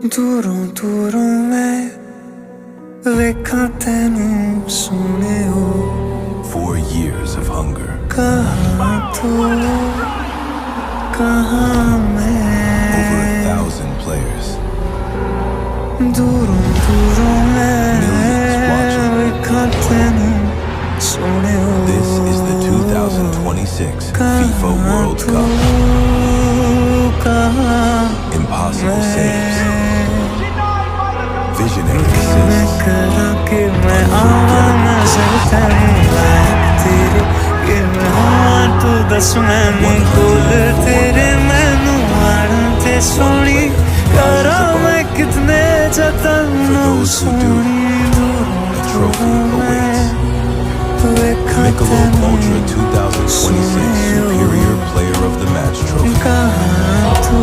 दूरों दूरों मैं वेखा तेनू सोने हो 4 years of hunger. कहाँ तू कहाँ मैं Over 1,000 players. दूरों दूरों मैं Millions watching. वेखा तेनू सोने हो This is the 2026 FIFA World Cup. Impossible saves. Visionary assists. कि मैं आवा नजर तेरे लायक तेरे कि मैं हाँ तू दस मैनू कोल तेरे मैनू आना ते सोनी करा मैं कितने जतन Soni A trophy awaits. Michelob Ultra 2026 Superior Player of the Match Trophy. कहाँ तू